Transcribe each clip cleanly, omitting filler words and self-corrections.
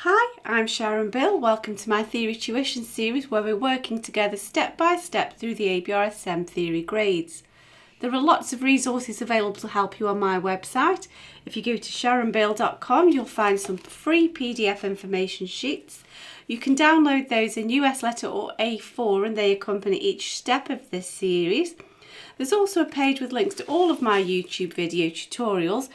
Hi, I'm Sharon Bill. Welcome to my Theory Tuition series where we're working together step by step through the ABRSM Theory Grades. There are lots of resources available to help you on my website. If you go to sharonbill.com, you'll find some free PDF information sheets. You can download those in US letter or A4 and they accompany each step of this series. There's also a page with links to all of my YouTube video tutorials,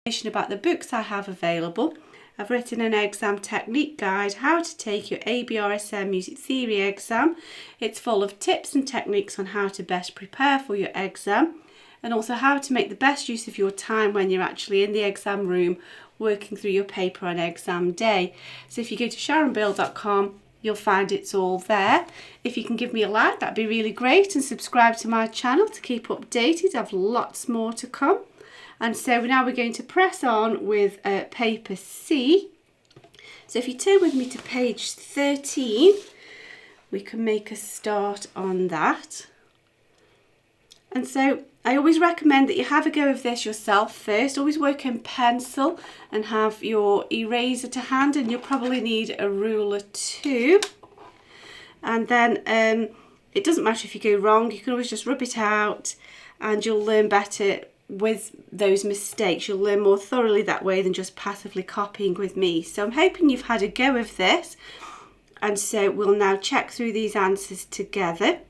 information about the books I have available. I've written an exam technique guide, how to take your ABRSM Music Theory Exam. It's full of tips and techniques on how to best prepare for your exam and also how to make the best use of your time when you're actually in the exam room working through your paper on exam day. So if you go to sharonbill.com, you'll find it's all there. If you can give me a like, that'd be really great, and subscribe to my channel to keep updated. I have lots more to come. And so now we're going to press on with paper C. So if you turn with me to page 13, we can make a start on that. And so I always recommend that you have a go of this yourself first. Always work in pencil and have your eraser to hand, and you'll probably need a ruler too. And then it doesn't matter if you go wrong, you can always just rub it out and you'll learn better with those mistakes. You'll learn more thoroughly that way than just passively copying with me. So I'm hoping you've had a go of this, and so we'll now check through these answers together.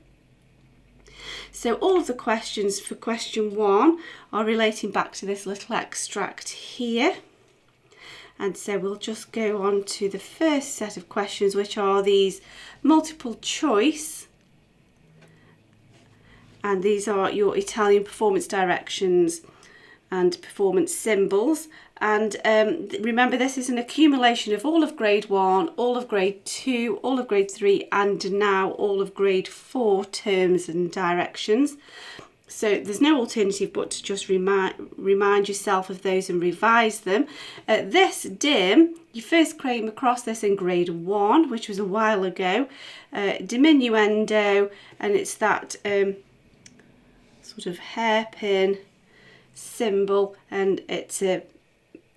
So all of the questions for question 1 are relating back to this little extract here, and so we'll just go on to the first set of questions, which are these multiple choice. And these are your Italian performance directions and performance symbols. And remember, this is an accumulation of all of grade 1, all of grade 2, all of grade 3, and now all of grade 4 terms and directions. So there's no alternative but to just remind yourself of those and revise them. This dim, you first came across this in grade 1, which was a while ago. Diminuendo, and it's that sort of hairpin symbol, and it's a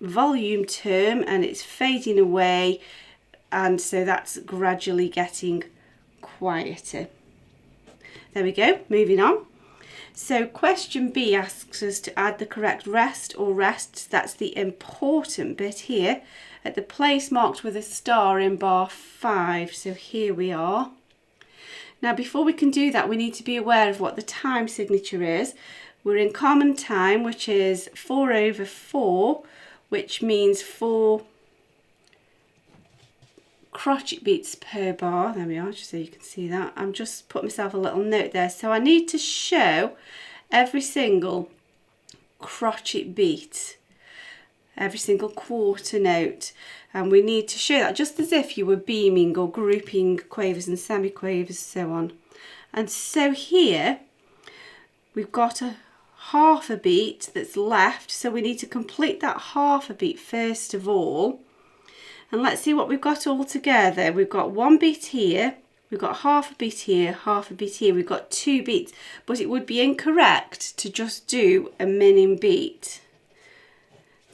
volume term and it's fading away, and so that's gradually getting quieter. There we go, moving on. So question B asks us to add the correct rest or rests. That's the important bit here at the place marked with a star in bar 5. So here we are. Now before we can do that, we need to be aware of what the time signature is. We're in common time, which is 4/4, which means 4 crotchet beats per bar. There we are, just so you can see that. I'm just put myself a little note there. So I need to show every single crotchet beat, every single quarter note, and we need to show that just as if you were beaming or grouping quavers and semiquavers, so on. And so here we've got a half a beat that's left, so we need to complete that half a beat first of all. And let's see what we've got all together. We've got 1 beat here, we've got half a beat here, half a beat here, we've got 2 beats, but it would be incorrect to just do a minim beat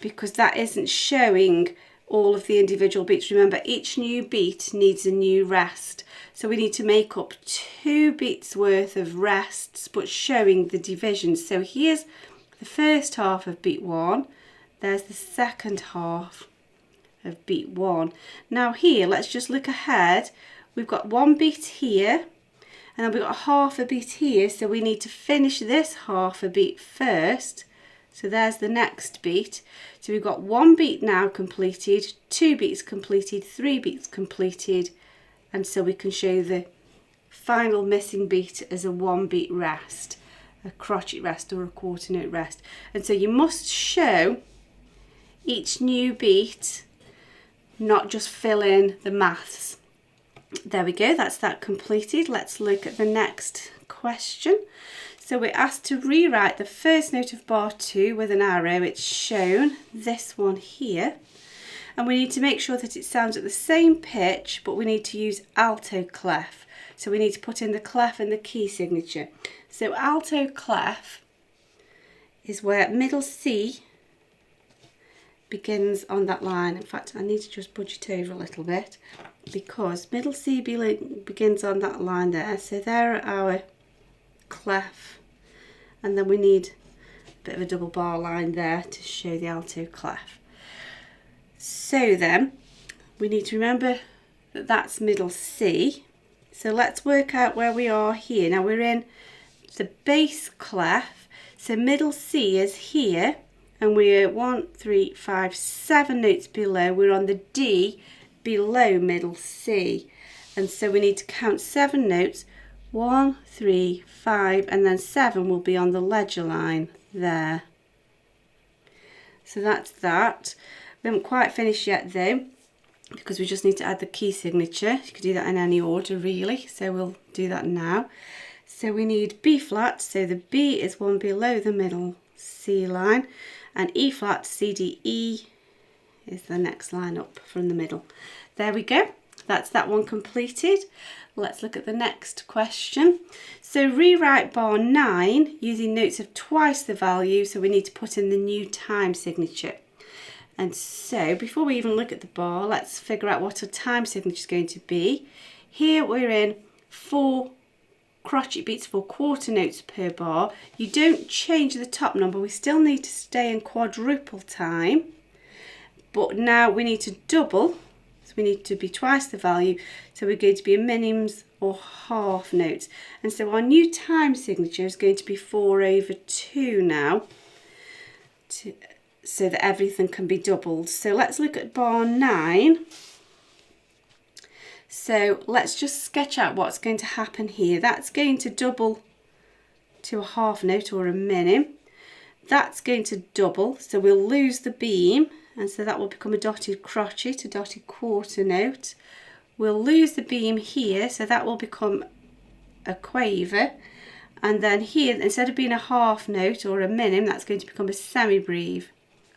because that isn't showing all of the individual beats. Remember, each new beat needs a new rest. So we need to make up 2 beats worth of rests, but showing the divisions. So here's the first half of beat 1. There's the second half of beat 1. Now here, let's just look ahead. We've got 1 beat here, and then we've got half a beat here. So we need to finish this half a beat first. So there's the next beat. So we've got 1 beat now completed, 2 beats completed, 3 beats completed, and so we can show the final missing beat as a 1 beat rest, a crotchet rest or a quarter note rest. And so you must show each new beat, not just fill in the maths. There we go, that's that completed. Let's look at the next question. So we're asked to rewrite the first note of bar 2 with an arrow. It's shown, this one here. And we need to make sure that it sounds at the same pitch, but we need to use alto clef. So we need to put in the clef and the key signature. So alto clef is where middle C begins on that line. In fact, I need to just budge it over a little bit because middle C begins on that line there. So there are our clef, and then we need a bit of a double bar line there to show the alto clef. So then we need to remember that that's middle C. So let's work out where we are here. Now we're in the bass clef, so middle C is here, and we're 1, 3, 5, 7 notes below. We're on the D below middle C, and so we need to count 7 notes. 1, 3, 5, and then 7 will be on the ledger line there. So that's that. We haven't quite finished yet though, because we just need to add the key signature. You could do that in any order really, so we'll do that now. So we need B flat, so the B is one below the middle C line, and E flat, C, D, E is the next line up from the middle. There we go, that's that one completed. Let's look at the next question. So rewrite bar 9 using notes of twice the value, so we need to put in the new time signature. And so before we even look at the bar, let's figure out what a time signature is going to be. Here we're in 4 crotchet beats for quarter notes per bar. You don't change the top number, we still need to stay in quadruple time, but now we need to double, so we need to be twice the value, so we're going to be in minims or half notes. And so our new time signature is going to be 4/2 now, so that everything can be doubled. So let's look at bar 9. So let's just sketch out what's going to happen here. That's going to double to a half note or a minim. That's going to double, so we'll lose the beam, and so that will become a dotted crochet, a dotted quarter note. We'll lose the beam here, so that will become a quaver. And then here, instead of being a half note or a minim, that's going to become a semi-breve,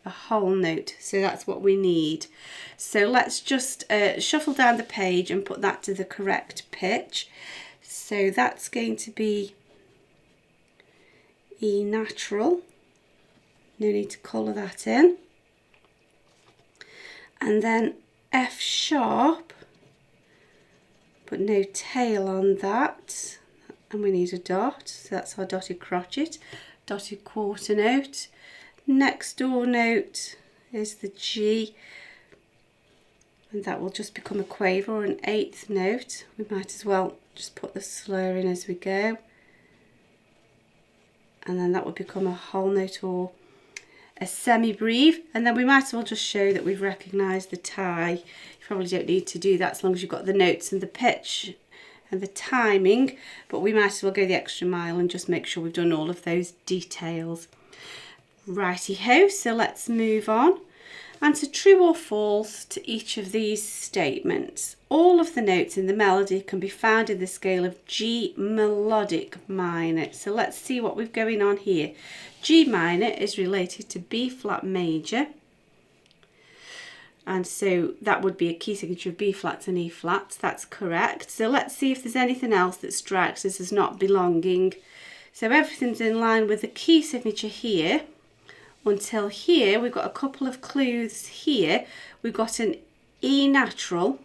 a whole note. So that's what we need. So let's just shuffle down the page and put that to the correct pitch. So that's going to be E natural. No need to colour that in. And then F sharp, but no tail on that. And we need a dot, so that's our dotted crochet, dotted quarter note. Next door note is the G, and that will just become a quaver or an 8th note. We might as well just put the slur in as we go, and then that will become a whole note or a semi-breve, and then we might as well just show that we've recognised the tie. You probably don't need to do that as long as you've got the notes and the pitch and the timing, but we might as well go the extra mile and just make sure we've done all of those details. Righty ho, so let's move on. Answer true or false to each of these statements. All of the notes in the melody can be found in the scale of G melodic minor. So let's see what we've going on here. G minor is related to B flat major, and so that would be a key signature of B flats and E flats. That's correct. So let's see if there's anything else that strikes us as not belonging. So everything's in line with the key signature here. Until here, we've got a couple of clues here. We've got an E natural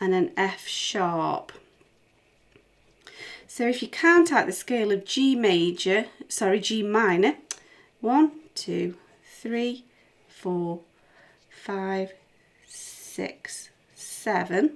and an F sharp. So if you count out the scale of G minor, 1, 2, 3, 4, 5, 6, 7.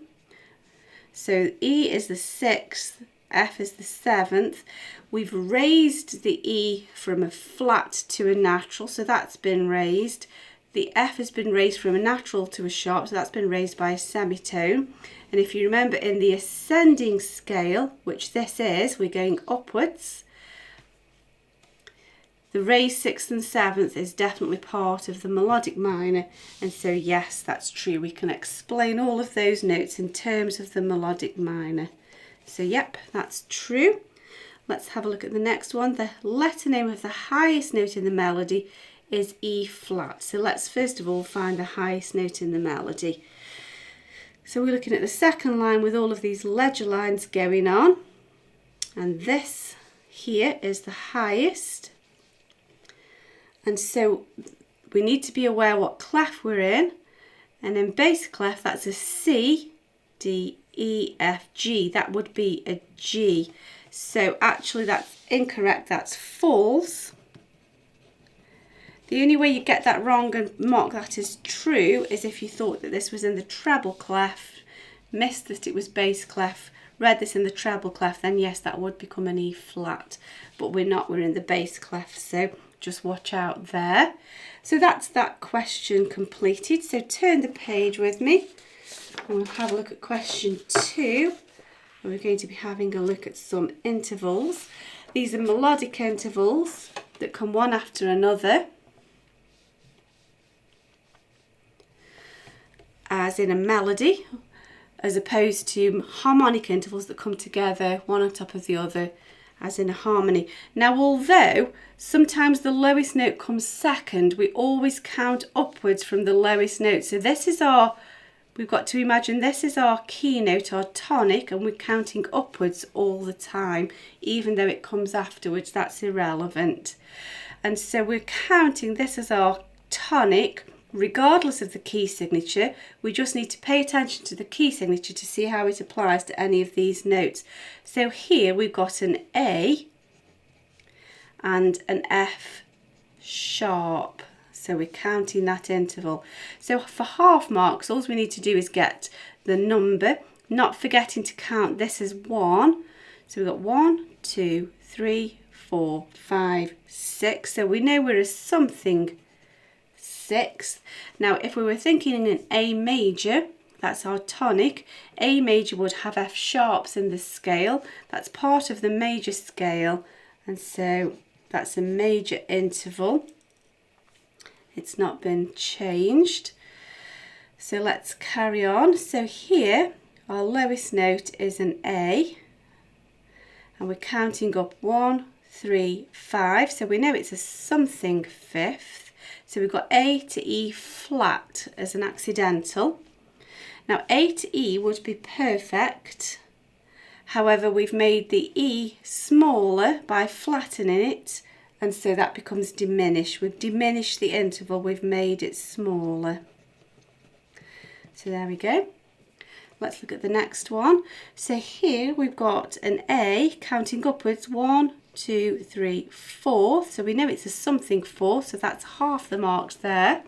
So E is the 6th, F is the 7th. We've raised the E from a flat to a natural, so that's been raised. The F has been raised from a natural to a sharp, so that's been raised by a semitone. And if you remember, in the ascending scale, which this is, we're going upwards. The raised 6th and 7th is definitely part of the melodic minor, and so yes, that's true. We can explain all of those notes in terms of the melodic minor. So yep, that's true. Let's have a look at the next one. The letter name of the highest note in the melody is E flat. So let's first of all find the highest note in the melody. So we're looking at the second line with all of these ledger lines going on, and this here is the highest. And so we need to be aware what clef we're in, and in bass clef that's a C, D, E, F, G. That would be a G. So actually that's incorrect, that's false. The only way you get that wrong and mark that as true is if you thought that this was in the treble clef, missed that it was bass clef, read this in the treble clef, then yes, that would become an E flat. But we're not, we're in the bass clef, so just watch out there. So that's that question completed. So turn the page with me and we'll have a look at question 2. And we're going to be having a look at some intervals. These are melodic intervals that come one after another, as in a melody, as opposed to harmonic intervals that come together one on top of the other, as in a harmony. Now, although sometimes the lowest note comes second, we always count upwards from the lowest note. So this is our, we've got to imagine this is our key note, our tonic, and we're counting upwards all the time, even though it comes afterwards, that's irrelevant. And so we're counting this as our tonic, regardless of the key signature. We just need to pay attention to the key signature to see how it applies to any of these notes. So here we've got an A and an F sharp. So we're counting that interval. So for half marks, all we need to do is get the number, not forgetting to count this as 1. So we've got 1, 2, 3, 4, 5, 6. So we know we're a something sixth. Now, if we were thinking in an A major, that's our tonic. A major would have F sharps in the scale. That's part of the major scale, and so that's a major interval. It's not been changed. So let's carry on. So here, our lowest note is an A, and we're counting up 1, 3, 5. So we know it's a something fifth. So we've got A to E flat as an accidental. Now A to E would be perfect. However, we've made the E smaller by flattening it, and so that becomes diminished. We've diminished the interval, we've made it smaller. So there we go. Let's look at the next one. So here we've got an A counting upwards, 1, 2, 3, 4. So we know it's a something 4, so that's half the marks there.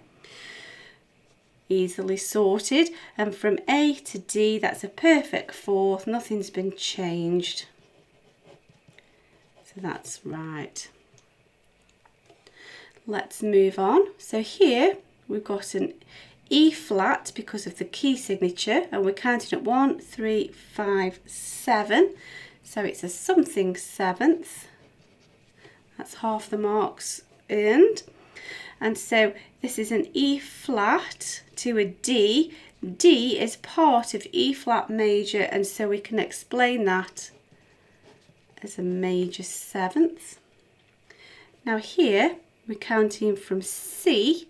Easily sorted. And from A to D, that's a perfect 4th. Nothing's been changed. So that's right. Let's move on. So here we've got an E flat because of the key signature, and we're counting at 1, 3, 5, 7. So it's a something 7th. That's half the marks earned. And so this is an E flat to a D. D is part of E flat major, and so we can explain that as a major 7th. Now here we're counting from C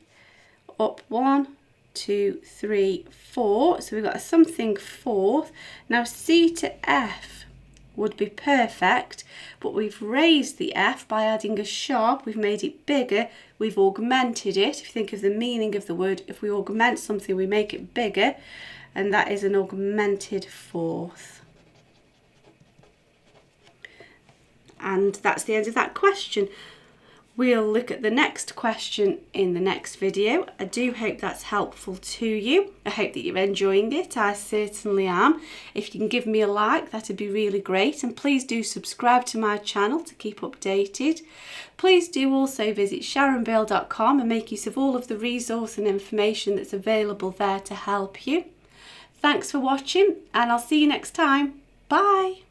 up 1, 2, 3, 4. So we've got a something 4th. Now C to F would be perfect, but we've raised the F by adding a sharp. We've made it bigger, we've augmented it. If you think of the meaning of the word, if we augment something, we make it bigger, and that is an augmented 4th. And that's the end of that question. We'll look at the next question in the next video. I do hope that's helpful to you. I hope that you're enjoying it. I certainly am. If you can give me a like, that'd be really great. And please do subscribe to my channel to keep updated. Please do also visit sharonbill.com and make use of all of the resource and information that's available there to help you. Thanks for watching, and I'll see you next time. Bye.